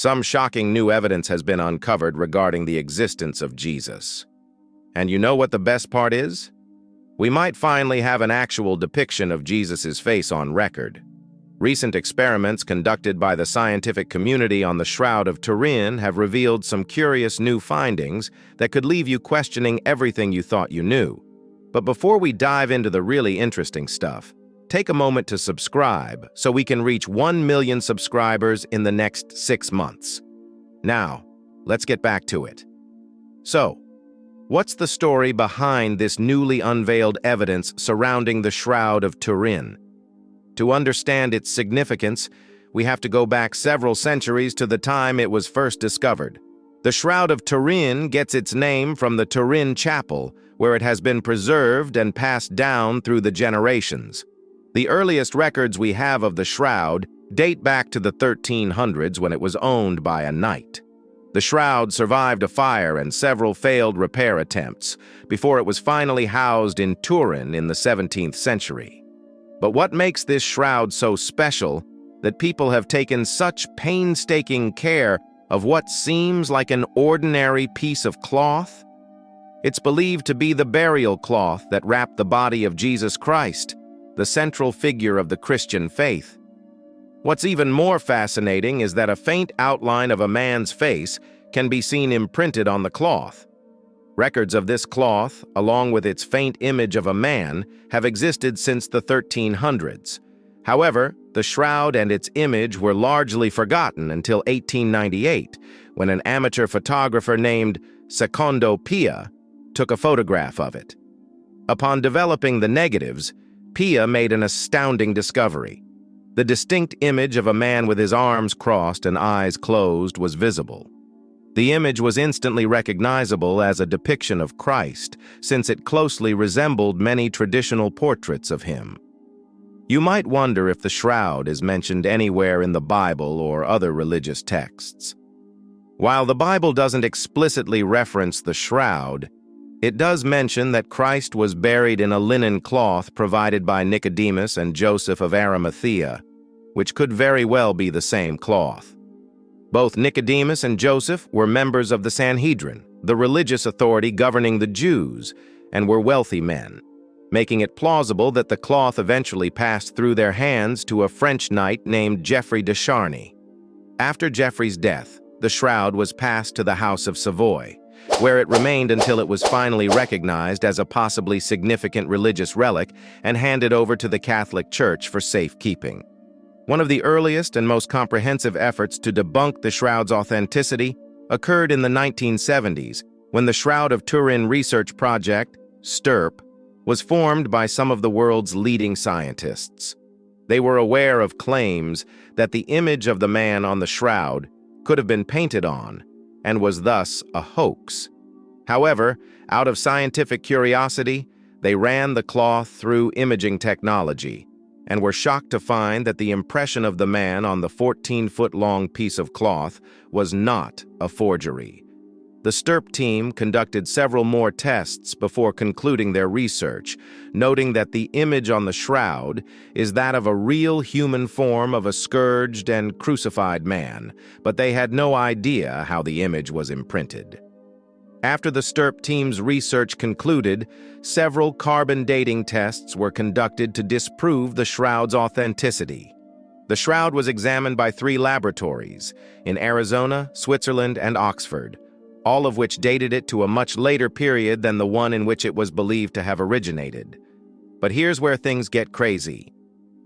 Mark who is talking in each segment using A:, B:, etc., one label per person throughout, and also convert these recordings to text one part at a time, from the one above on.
A: Some shocking new evidence has been uncovered regarding the existence of Jesus. And you know what the best part is? We might finally have an actual depiction of Jesus's face on record. Recent experiments conducted by the scientific community on the Shroud of Turin have revealed some curious new findings that could leave you questioning everything you thought you knew. But before we dive into the really interesting stuff, take a moment to subscribe so we can reach 1 million subscribers in the next 6 months. Now, let's get back to it. So, what's the story behind this newly unveiled evidence surrounding the Shroud of Turin? To understand its significance, we have to go back several centuries to the time it was first discovered. The Shroud of Turin gets its name from the Turin Chapel, where it has been preserved and passed down through the generations. The earliest records we have of the shroud date back to the 1300s when it was owned by a knight. The shroud survived a fire and several failed repair attempts before it was finally housed in Turin in the 17th century. But what makes this shroud so special that people have taken such painstaking care of what seems like an ordinary piece of cloth? It's believed to be the burial cloth that wrapped the body of Jesus Christ, the central figure of the Christian faith. What's even more fascinating is that a faint outline of a man's face can be seen imprinted on the cloth. Records of this cloth, along with its faint image of a man, have existed since the 1300s. However, the shroud and its image were largely forgotten until 1898, when an amateur photographer named Secondo Pia took a photograph of it. Upon developing the negatives, Pia made an astounding discovery. The distinct image of a man with his arms crossed and eyes closed was visible. The image was instantly recognizable as a depiction of Christ, since it closely resembled many traditional portraits of him. You might wonder if the shroud is mentioned anywhere in the Bible or other religious texts. While the Bible doesn't explicitly reference the shroud, it does mention that Christ was buried in a linen cloth provided by Nicodemus and Joseph of Arimathea, which could very well be the same cloth. Both Nicodemus and Joseph were members of the Sanhedrin, the religious authority governing the Jews, and were wealthy men, making it plausible that the cloth eventually passed through their hands to a French knight named Geoffrey de Charny. After Geoffrey's death, the shroud was passed to the House of Savoy, where it remained until it was finally recognized as a possibly significant religious relic and handed over to the Catholic Church for safekeeping. One of the earliest and most comprehensive efforts to debunk the shroud's authenticity occurred in the 1970s, when the Shroud of Turin Research Project, STURP, was formed by some of the world's leading scientists. They were aware of claims that the image of the man on the shroud could have been painted on and was thus a hoax. However, out of scientific curiosity, they ran the cloth through imaging technology and were shocked to find that the impression of the man on the 14-foot-long piece of cloth was not a forgery. The STURP team conducted several more tests before concluding their research, noting that the image on the shroud is that of a real human form of a scourged and crucified man, but they had no idea how the image was imprinted. After the STURP team's research concluded, several carbon dating tests were conducted to disprove the shroud's authenticity. The shroud was examined by 3 laboratories in Arizona, Switzerland, and Oxford, all of which dated it to a much later period than the one in which it was believed to have originated. But here's where things get crazy.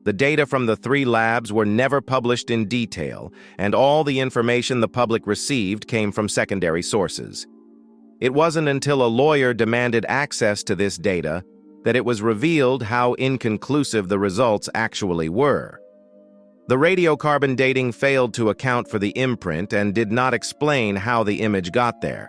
A: The data from the 3 labs were never published in detail, and all the information the public received came from secondary sources. It wasn't until a lawyer demanded access to this data that it was revealed how inconclusive the results actually were. The radiocarbon dating failed to account for the imprint and did not explain how the image got there.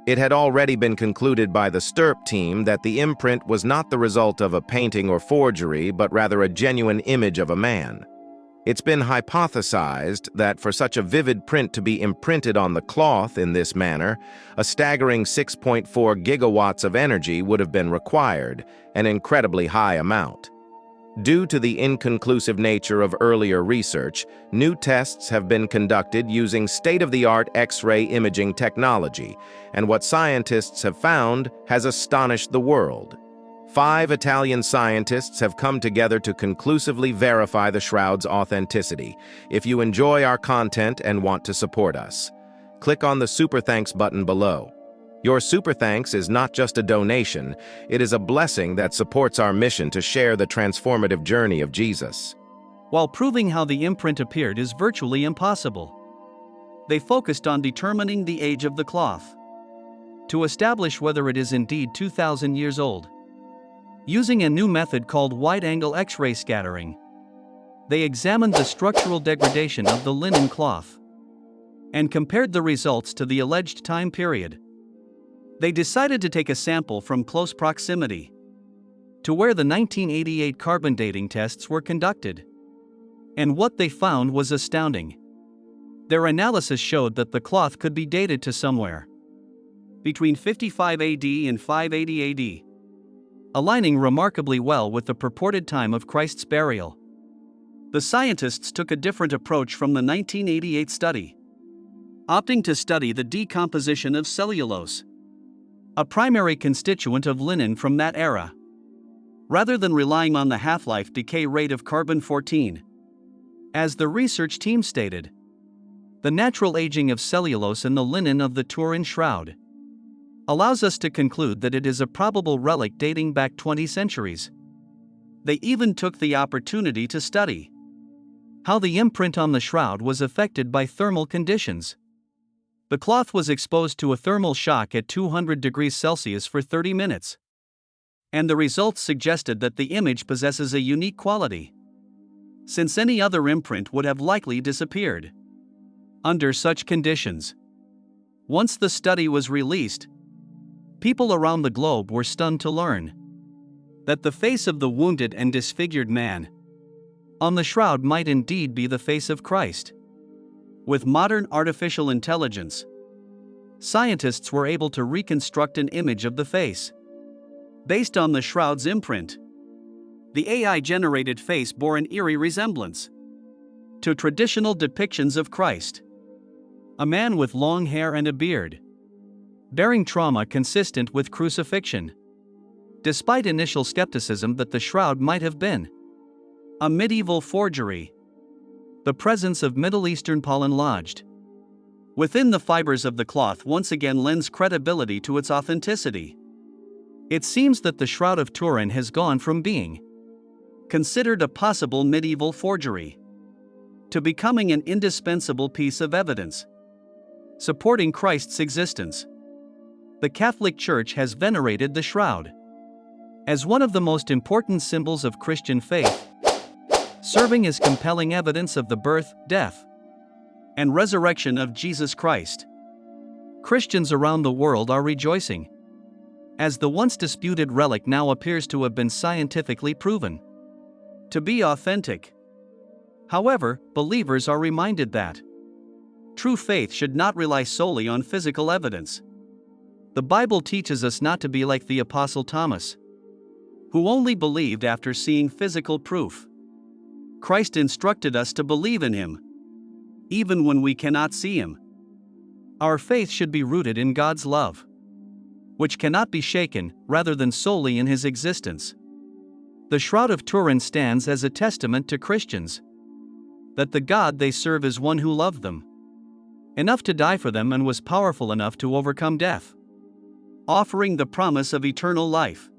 A: It had already been concluded by the STURP team that the imprint was not the result of a painting or forgery, but rather a genuine image of a man. It's been hypothesized that for such a vivid print to be imprinted on the cloth in this manner, a staggering 6.4 gigawatts of energy would have been required, an incredibly high amount. Due to the inconclusive nature of earlier research, new tests have been conducted using state-of-the-art X-ray imaging technology, and what scientists have found has astonished the world. 5 Italian scientists have come together to conclusively verify the shroud's authenticity. If you enjoy our content and want to support us, click on the Super Thanks button below. Your super thanks is not just a donation, it is a blessing that supports our mission to share the transformative journey of Jesus.
B: While proving how the imprint appeared is virtually impossible, they focused on determining the age of the cloth to establish whether it is indeed 2,000 years old. Using a new method called wide-angle X-ray scattering, they examined the structural degradation of the linen cloth and compared the results to the alleged time period. They decided to take a sample from close proximity to where the 1988 carbon dating tests were conducted. And what they found was astounding. Their analysis showed that the cloth could be dated to somewhere between 55 AD and 580 AD, aligning remarkably well with the purported time of Christ's burial. The scientists took a different approach from the 1988 study, opting to study the decomposition of cellulose, a primary constituent of linen from that era, rather than relying on the half-life decay rate of carbon-14. As the research team stated, the natural aging of cellulose in the linen of the Turin shroud allows us to conclude that it is a probable relic dating back 20 centuries. They even took the opportunity to study how the imprint on the shroud was affected by thermal conditions. The cloth was exposed to a thermal shock at 200 degrees Celsius for 30 minutes. And the results suggested that the image possesses a unique quality, since any other imprint would have likely disappeared under such conditions. Once the study was released, people around the globe were stunned to learn that the face of the wounded and disfigured man on the shroud might indeed be the face of Christ. With modern artificial intelligence, scientists were able to reconstruct an image of the face based on the shroud's imprint. The AI-generated face bore an eerie resemblance to traditional depictions of Christ, a man with long hair and a beard, bearing trauma consistent with crucifixion. Despite initial skepticism that the shroud might have been a medieval forgery, the presence of Middle Eastern pollen lodged within the fibers of the cloth once again lends credibility to its authenticity. It seems that the Shroud of Turin has gone from being considered a possible medieval forgery to becoming an indispensable piece of evidence supporting Christ's existence. The Catholic Church has venerated the shroud as one of the most important symbols of Christian faith, serving as compelling evidence of the birth, death, and resurrection of Jesus Christ. Christians around the world are rejoicing, as the once disputed relic now appears to have been scientifically proven to be authentic. However, believers are reminded that true faith should not rely solely on physical evidence. The Bible teaches us not to be like the Apostle Thomas, who only believed after seeing physical proof. Christ instructed us to believe in Him, even when we cannot see Him. Our faith should be rooted in God's love, which cannot be shaken, rather than solely in His existence. The Shroud of Turin stands as a testament to Christians that the God they serve is one who loved them enough to die for them and was powerful enough to overcome death, offering the promise of eternal life.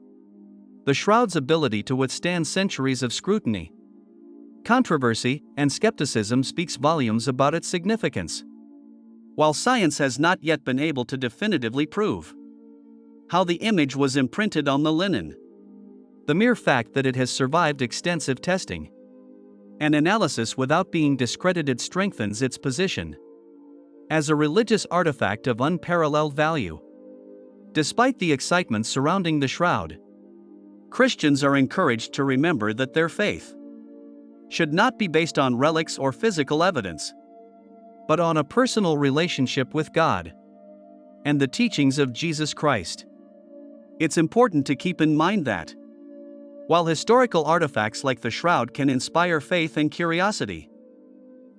B: The shroud's ability to withstand centuries of scrutiny, controversy, and skepticism speaks volumes about its significance. While science has not yet been able to definitively prove how the image was imprinted on the linen, the mere fact that it has survived extensive testing and analysis without being discredited strengthens its position as a religious artifact of unparalleled value. Despite the excitement surrounding the shroud, Christians are encouraged to remember that their faith should not be based on relics or physical evidence, but on a personal relationship with God and the teachings of Jesus Christ. It's important to keep in mind that, While historical artifacts like the shroud can inspire faith and curiosity,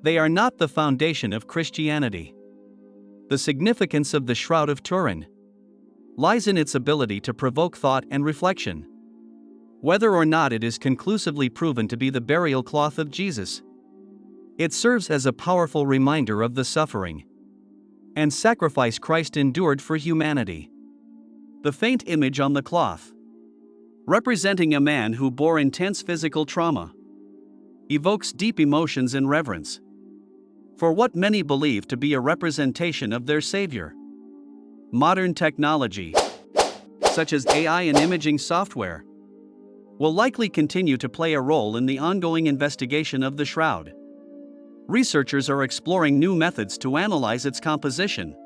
B: they are not the foundation of Christianity. The significance of the Shroud of Turin lies in its ability to provoke thought and reflection. Whether or not it is conclusively proven to be the burial cloth of Jesus, it serves as a powerful reminder of the suffering and sacrifice Christ endured for humanity. The faint image on the cloth, representing a man who bore intense physical trauma, evokes deep emotions and reverence for what many believe to be a representation of their Savior. Modern technology, such as AI and imaging software, will likely continue to play a role in the ongoing investigation of the shroud. Researchers are exploring new methods to analyze its composition,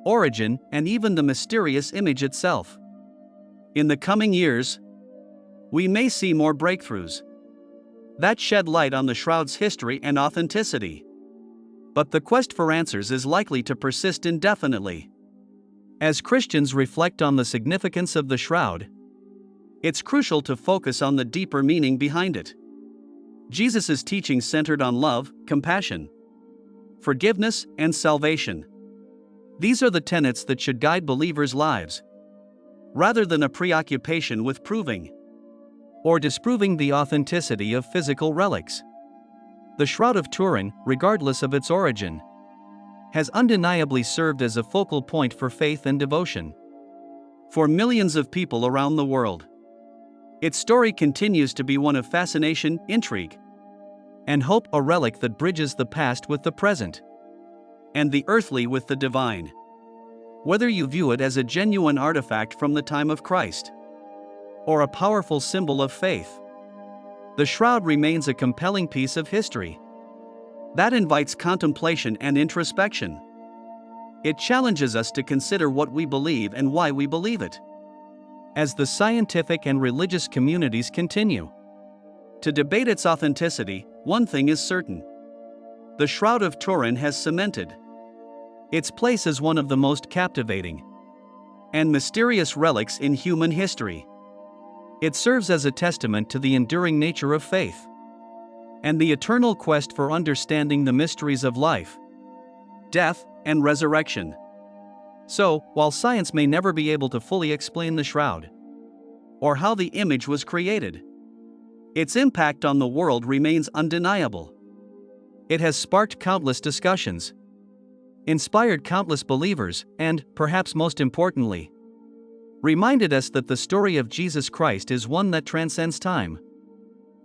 B: origin, and even the mysterious image itself. In the coming years, we may see more breakthroughs that shed light on the shroud's history and authenticity. But the quest for answers is likely to persist indefinitely. As Christians reflect on the significance of the shroud, it's crucial to focus on the deeper meaning behind it. Jesus' teachings centered on love, compassion, forgiveness, and salvation. These are the tenets that should guide believers' lives, rather than a preoccupation with proving or disproving the authenticity of physical relics. The Shroud of Turin, regardless of its origin, has undeniably served as a focal point for faith and devotion for millions of people around the world. Its story continues to be one of fascination, intrigue, and hope, a relic that bridges the past with the present and the earthly with the divine. Whether you view it as a genuine artifact from the time of Christ or a powerful symbol of faith, the shroud remains a compelling piece of history that invites contemplation and introspection. It challenges us to consider what we believe and why we believe it. As the scientific and religious communities continue to debate its authenticity, one thing is certain: the Shroud of Turin has cemented its place as one of the most captivating and mysterious relics in human history. It serves as a testament to the enduring nature of faith and the eternal quest for understanding the mysteries of life, death, and resurrection. So, while science may never be able to fully explain the shroud or how the image was created, its impact on the world remains undeniable. It has sparked countless discussions, inspired countless believers, and, perhaps most importantly, reminded us that the story of Jesus Christ is one that transcends time,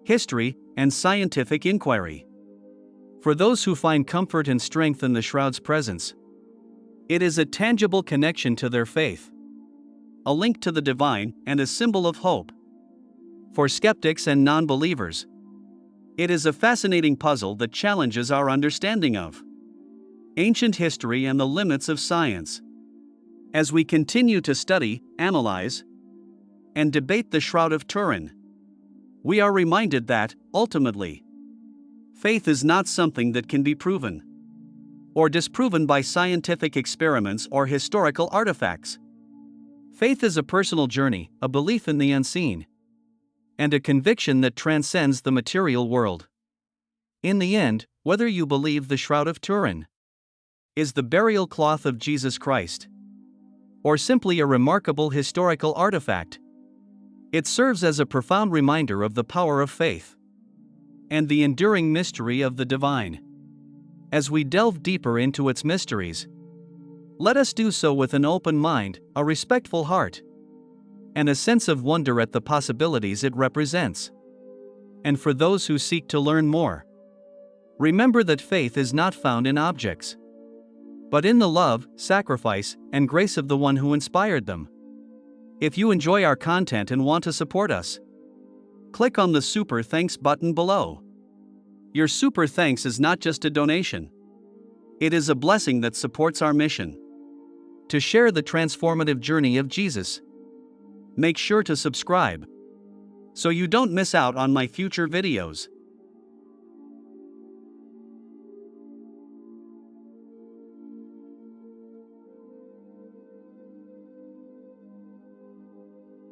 B: history, and scientific inquiry. For those who find comfort and strength in the shroud's presence, it is a tangible connection to their faith, a link to the divine, and a symbol of hope. For skeptics and non-believers, it is a fascinating puzzle that challenges our understanding of ancient history and the limits of science. As we continue to study, analyze, and debate the Shroud of Turin, we are reminded that, ultimately, faith is not something that can be proven or disproven by scientific experiments or historical artifacts. Faith is a personal journey, a belief in the unseen, and a conviction that transcends the material world. In the end, whether you believe the Shroud of Turin is the burial cloth of Jesus Christ or simply a remarkable historical artifact, it serves as a profound reminder of the power of faith and the enduring mystery of the divine. As we delve deeper into its mysteries, let us do so with an open mind, a respectful heart, and a sense of wonder at the possibilities it represents. And for those who seek to learn more, remember that faith is not found in objects, but in the love, sacrifice, and grace of the one who inspired them. If you enjoy our content and want to support us, click on the Super Thanks button below. Your super thanks is not just a donation. It is a blessing that supports our mission to share the transformative journey of Jesus. Make sure to subscribe so you don't miss out on my future videos.